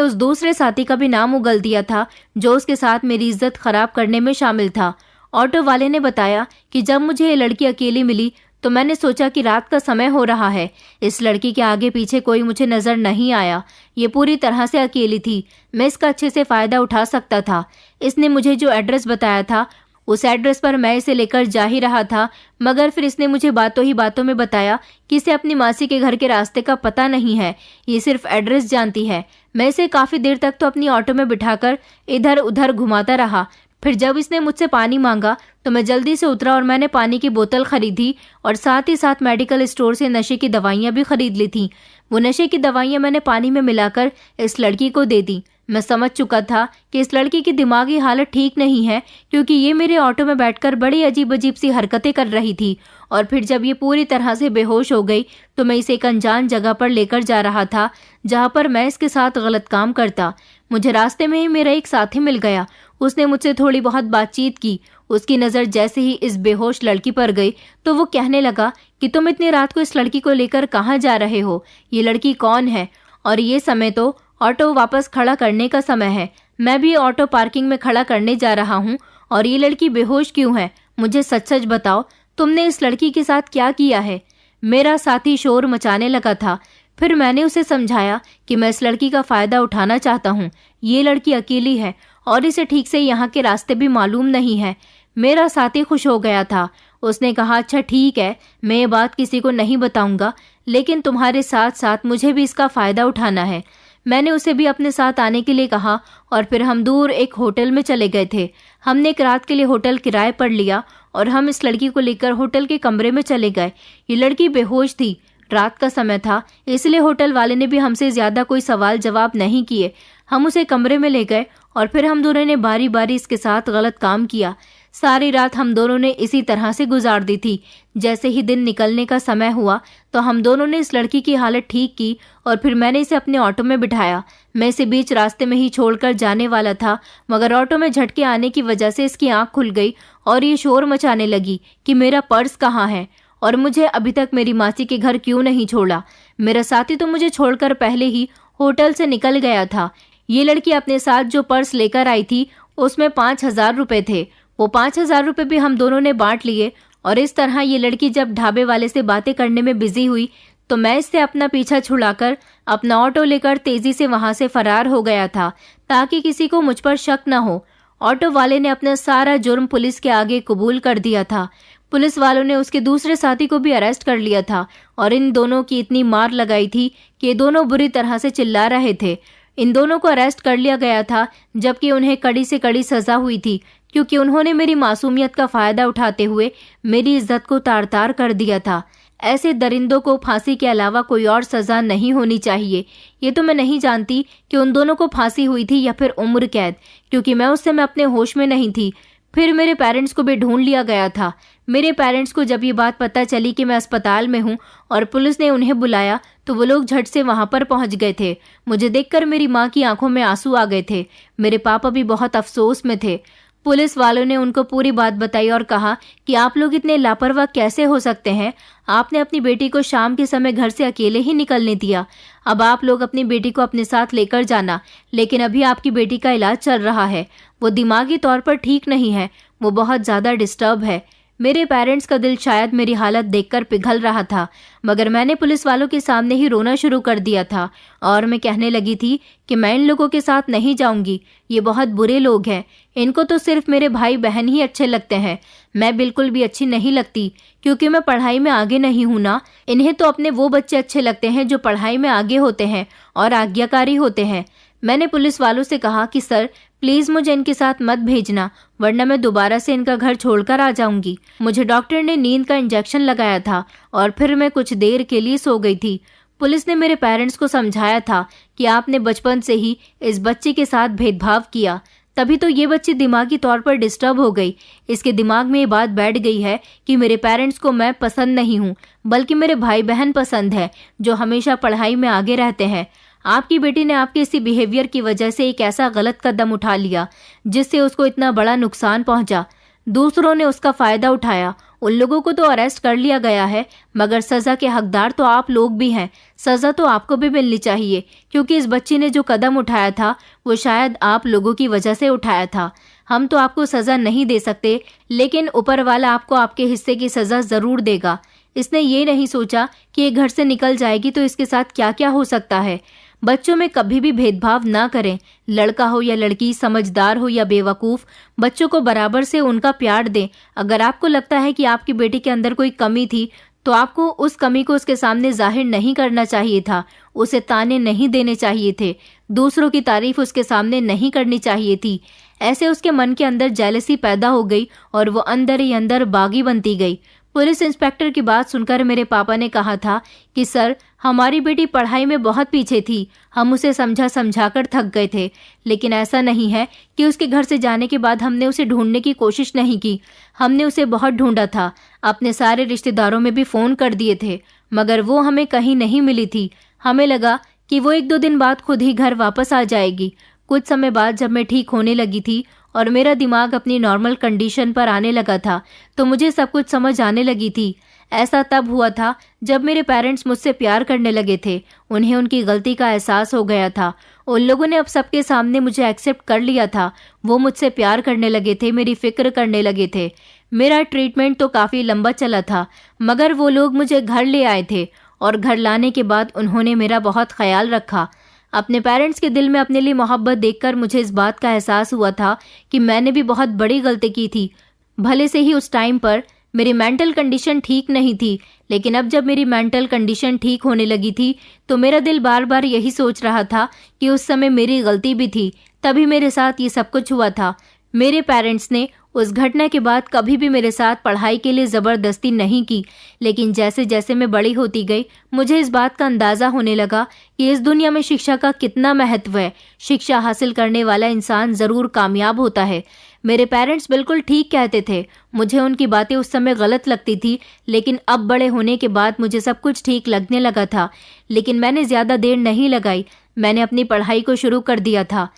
Speaker 1: उस दूसरे साथी का भी नाम उगल दिया था जो उसके साथ मेरी इज्जत खराब करने में शामिल था। ऑटो वाले ने बताया कि जब मुझे ये लड़की अकेली मिली तो मैंने सोचा कि रात का समय हो रहा है। इस लड़की के आगे पीछे कोई मुझे नजर नहीं आया। ये पूरी तरह से अकेली थी। मैं इसका अच्छे से फायदा उठा सकता था। इसने मुझे जो एड्रेस बताया था उस एड्रेस पर मैं इसे लेकर जा ही रहा था, मगर फिर इसने मुझे बातों ही बातों में बताया कि इसे अपनी मासी के घर के रास्ते का पता नहीं है, ये सिर्फ एड्रेस जानती है। मैं इसे काफी देर तक तो अपनी ऑटो में बिठाकर इधर उधर घुमाता रहा। फिर जब इसने मुझसे पानी मांगा तो मैं जल्दी से उतरा और मैंने पानी की बोतल खरीदी और साथ ही साथ मेडिकल स्टोर से नशे की दवाइयां भी खरीद ली थी। वो नशे की दवाइयां मैंने पानी में मिलाकर इस लड़की को दे दी। मैं समझ चुका था कि इस लड़की की दिमागी हालत ठीक नहीं है, क्योंकि ये मेरे ऑटो में बैठकर बड़ी अजीब अजीब सी हरकतें कर रही थी। और फिर जब ये पूरी तरह से बेहोश हो गई तो मैं इसे एक अनजान जगह पर लेकर जा रहा था, जहां पर मैं इसके साथ गलत काम करता। मुझे रास्ते में ही मेरा एक साथी मिल गया। उसने मुझसे थोड़ी बहुत बातचीत की। उसकी नज़र जैसे ही इस बेहोश लड़की पर गई तो वो कहने लगा कि तुम इतनी रात को इस लड़की को लेकर कहाँ जा रहे हो? ये लड़की कौन है? और ये समय तो ऑटो वापस खड़ा करने का समय है। मैं भी ऑटो पार्किंग में खड़ा करने जा रहा हूँ और ये लड़की बेहोश क्यों है? मुझे सच सच बताओ, तुमने इस लड़की के साथ क्या किया है? मेरा साथी शोर मचाने लगा था। फिर मैंने उसे समझाया कि मैं इस लड़की का फ़ायदा उठाना चाहता हूँ। ये लड़की अकेली है और इसे ठीक से यहाँ के रास्ते भी मालूम नहीं है। मेरा साथी खुश हो गया था। उसने कहा, अच्छा ठीक है, मैं ये बात किसी को नहीं बताऊंगा, लेकिन तुम्हारे साथ साथ मुझे भी इसका फ़ायदा उठाना है। मैंने उसे भी अपने साथ आने के लिए कहा और फिर हम दूर एक होटल में चले गए थे। हमने एक रात के लिए होटल किराए पर लिया और हम इस लड़की को लेकर होटल के कमरे में चले गए। ये लड़की बेहोश थी। रात का समय था, इसलिए होटल वाले ने भी हमसे ज़्यादा कोई सवाल जवाब नहीं किए। हम उसे कमरे में ले गए और फिर हम दोनों ने बारी बारी इसके साथ गलत काम किया। सारी रात हम दोनों ने इसी तरह से गुजार दी थी। जैसे ही दिन निकलने का समय हुआ तो हम दोनों ने इस लड़की की हालत ठीक की और फिर मैंने इसे अपने ऑटो में बिठाया। मैं इसे बीच रास्ते में ही छोड़कर जाने वाला था, मगर ऑटो में झटके आने की वजह से इसकी आंख खुल गई और ये शोर मचाने लगी कि मेरा पर्स कहाँ है और मुझे अभी तक मेरी मासी के घर क्यों नहीं छोड़ा। मेरा साथी तो मुझे छोड़कर पहले ही होटल से निकल गया था। ये लड़की अपने साथ जो पर्स लेकर आई थी उसमें 5,000 रुपये थे। वो 5,000 रुपये भी हम दोनों ने बांट लिए और इस तरह ये लड़की जब ढाबे वाले से बातें करने में बिजी हुई तो मैं इससे अपना पीछा छुड़ाकर अपना ऑटो लेकर तेजी से वहां से फरार हो गया था ताकि किसी को मुझ पर शक न हो। ऑटो वाले ने अपना सारा जुर्म पुलिस के आगे कबूल कर दिया था। पुलिस वालों ने उसके दूसरे साथी को भी अरेस्ट कर लिया था और इन दोनों की इतनी मार लगाई थी कि ये दोनों बुरी तरह से चिल्ला रहे थे। इन दोनों को अरेस्ट कर लिया गया था जबकि उन्हें कड़ी से कड़ी सजा हुई थी, क्योंकि उन्होंने मेरी मासूमियत का फायदा उठाते हुए मेरी इज्जत को तार तार कर दिया था। ऐसे दरिंदों को फांसी के अलावा कोई और सजा नहीं होनी चाहिए। ये तो मैं नहीं जानती कि उन दोनों को फांसी हुई थी या फिर उम्र कैद, क्योंकि मैं उस समय अपने होश में नहीं थी। फिर मेरे पेरेंट्स को भी ढूंढ लिया गया था। मेरे पेरेंट्स को जब ये बात पता चली कि मैं अस्पताल में हूँ और पुलिस ने उन्हें बुलाया तो वो लोग झट से वहां पर पहुंच गए थे। मुझे देखकर मेरी माँ की आंखों में आंसू आ गए थे। मेरे पापा भी बहुत अफसोस में थे। पुलिस वालों ने उनको पूरी बात बताई और कहा कि आप लोग इतने लापरवाह कैसे हो सकते हैं? आपने अपनी बेटी को शाम के समय घर से अकेले ही निकलने दिया। अब आप लोग अपनी बेटी को अपने साथ लेकर जाना, लेकिन अभी आपकी बेटी का इलाज चल रहा है। वो दिमागी तौर पर ठीक नहीं है, वो बहुत ज़्यादा डिस्टर्ब है। मेरे पेरेंट्स का दिल शायद मेरी हालत देखकर पिघल रहा था, मगर मैंने पुलिस वालों के सामने ही रोना शुरू कर दिया था और मैं कहने लगी थी कि मैं इन लोगों के साथ नहीं जाऊंगी। ये बहुत बुरे लोग हैं। इनको तो सिर्फ मेरे भाई बहन ही अच्छे लगते हैं। मैं बिल्कुल भी अच्छी नहीं लगती, क्योंकि मैं पढ़ाई में आगे नहीं हूँ ना। इन्हें तो अपने वो बच्चे अच्छे लगते हैं जो पढ़ाई में आगे होते हैं और आज्ञाकारी होते हैं। मैंने पुलिस वालों से कहा कि सर प्लीज़ मुझे इनके साथ मत भेजना, वरना मैं दोबारा से इनका घर छोड़कर आ जाऊंगी। मुझे डॉक्टर ने नींद का इंजेक्शन लगाया था और फिर मैं कुछ देर के लिए सो गई थी। पुलिस ने मेरे पेरेंट्स को समझाया था कि आपने बचपन से ही इस बच्चे के साथ भेदभाव किया, तभी तो ये बच्ची दिमागी तौर पर डिस्टर्ब हो गई। इसके दिमाग में ये बात बैठ गई है कि मेरे पेरेंट्स को मैं पसंद नहीं हूँ, बल्कि मेरे भाई बहन पसंद है जो हमेशा पढ़ाई में आगे रहते हैं। आपकी बेटी ने आपके इसी बिहेवियर की वजह से एक ऐसा गलत कदम उठा लिया जिससे उसको इतना बड़ा नुकसान पहुंचा। दूसरों ने उसका फायदा उठाया। उन लोगों को तो अरेस्ट कर लिया गया है, मगर सजा के हकदार तो आप लोग भी हैं। सजा तो आपको भी मिलनी चाहिए, क्योंकि इस बच्ची ने जो कदम उठाया था वो शायद आप लोगों की वजह से उठाया था। हम तो आपको सजा नहीं दे सकते, लेकिन ऊपर वाला आपको आपके हिस्से की सजा जरूर देगा। इसने ये नहीं सोचा कि ये घर से निकल जाएगी तो इसके साथ क्या क्या हो सकता है। बच्चों में कभी भी भेदभाव ना करें। लड़का हो या लड़की, समझदार हो या बेवकूफ़, बच्चों को बराबर से उनका प्यार दें। अगर आपको लगता है कि आपकी बेटी के अंदर कोई कमी थी तो आपको उस कमी को उसके सामने जाहिर नहीं करना चाहिए था। उसे ताने नहीं देने चाहिए थे। दूसरों की तारीफ उसके सामने नहीं करनी चाहिए थी। ऐसे उसके मन के अंदर जेलसी पैदा हो गई और वो अंदर ही अंदर बागी बनती गई। पुलिस इंस्पेक्टर की बात सुनकर मेरे पापा ने कहा था कि सर, हमारी बेटी पढ़ाई में बहुत पीछे थी। हम उसे समझा कर थक गए थे, लेकिन ऐसा नहीं है कि उसके घर से जाने के बाद हमने उसे ढूंढने की कोशिश नहीं की। हमने उसे बहुत ढूंढा था, अपने सारे रिश्तेदारों में भी फ़ोन कर दिए थे, मगर वो हमें कहीं नहीं मिली थी। हमें लगा कि वो 1-2 दिन बाद खुद ही घर वापस आ जाएगी। कुछ समय बाद जब मैं ठीक होने लगी थी और मेरा दिमाग अपनी नॉर्मल कंडीशन पर आने लगा था, तो मुझे सब कुछ समझ आने लगी थी। ऐसा तब हुआ था जब मेरे पेरेंट्स मुझसे प्यार करने लगे थे। उन्हें उनकी गलती का एहसास हो गया था। उन लोगों ने अब सबके सामने मुझे एक्सेप्ट कर लिया था। वो मुझसे प्यार करने लगे थे, मेरी फिक्र करने लगे थे। मेरा ट्रीटमेंट तो काफ़ी लंबा चला था, मगर वो लोग मुझे घर ले आए थे और घर लाने के बाद उन्होंने मेरा बहुत ख्याल रखा। अपने पेरेंट्स के दिल में अपने लिए मोहब्बत देखकर मुझे इस बात का एहसास हुआ था कि मैंने भी बहुत बड़ी गलती की थी। भले से ही उस टाइम पर मेरी मेंटल कंडीशन ठीक नहीं थी, लेकिन अब जब मेरी मेंटल कंडीशन ठीक होने लगी थी तो मेरा दिल बार बार यही सोच रहा था कि उस समय मेरी गलती भी थी, तभी मेरे साथ ये सब कुछ हुआ था। मेरे पेरेंट्स ने उस घटना के बाद कभी भी मेरे साथ पढ़ाई के लिए ज़बरदस्ती नहीं की, लेकिन जैसे जैसे मैं बड़ी होती गई मुझे इस बात का अंदाज़ा होने लगा कि इस दुनिया में शिक्षा का कितना महत्व है। शिक्षा हासिल करने वाला इंसान ज़रूर कामयाब होता है। मेरे पेरेंट्स बिल्कुल ठीक कहते थे। मुझे उनकी बातें उस समय गलत लगती थी, लेकिन अब बड़े होने के बाद मुझे सब कुछ ठीक लगने लगा था। लेकिन मैंने ज़्यादा देर नहीं लगाई, मैंने अपनी पढ़ाई को शुरू कर दिया था।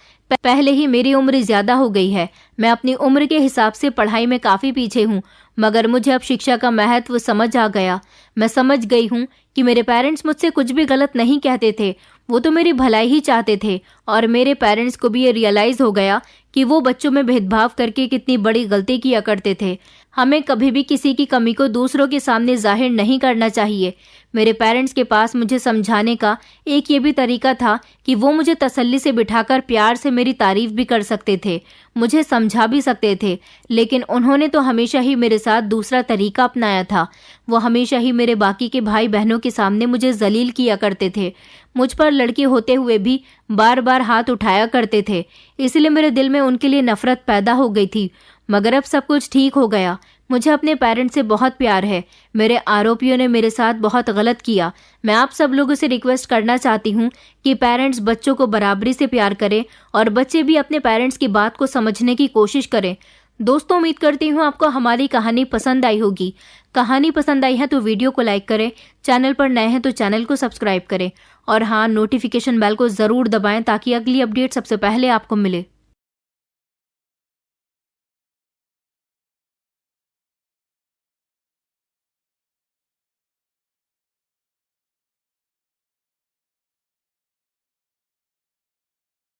Speaker 1: पहले ही मेरी उम्र ज़्यादा हो गई है। मैं अपनी उम्र के हिसाब से पढ़ाई में काफ़ी पीछे हूँ, मगर मुझे अब शिक्षा का महत्व समझ आ गया। मैं समझ गई हूँ कि मेरे पेरेंट्स मुझसे कुछ भी गलत नहीं कहते थे, वो तो मेरी भलाई ही चाहते थे। और मेरे पेरेंट्स को भी ये रियलाइज़ हो गया कि वो बच्चों में भेदभाव करके कितनी बड़ी गलती किया करते थे। हमें कभी भी किसी की कमी को दूसरों के सामने जाहिर नहीं करना चाहिए। मेरे पेरेंट्स के पास मुझे समझाने का एक ये भी तरीका था कि वो मुझे तसल्ली से बिठाकर प्यार से मेरी तारीफ भी कर सकते थे, मुझे समझा भी सकते थे। लेकिन उन्होंने तो हमेशा ही मेरे साथ दूसरा तरीका अपनाया था। वो हमेशा ही मेरे बाकी के भाई बहनों के सामने मुझे जलील किया करते थे। मुझ पर लड़की होते हुए भी बार बार हाथ उठाया करते थे। इसलिए मेरे दिल में उनके लिए नफरत पैदा हो गई थी। मगर अब सब कुछ ठीक हो गया। मुझे अपने पेरेंट्स से बहुत प्यार है। मेरे आरोपियों ने मेरे साथ बहुत गलत किया। मैं आप सब लोगों से रिक्वेस्ट करना चाहती हूँ कि पेरेंट्स बच्चों को बराबरी से प्यार करें और बच्चे भी अपने पेरेंट्स की बात को समझने की कोशिश करें। दोस्तों, उम्मीद करती हूँ आपको हमारी कहानी पसंद आई होगी। कहानी पसंद आई है तो वीडियो को लाइक करें, चैनल पर नए हैं तो चैनल को सब्सक्राइब करें और हाँ, नोटिफिकेशन बेल को ज़रूर दबाएं ताकि अगली अपडेट सबसे पहले आपको मिले।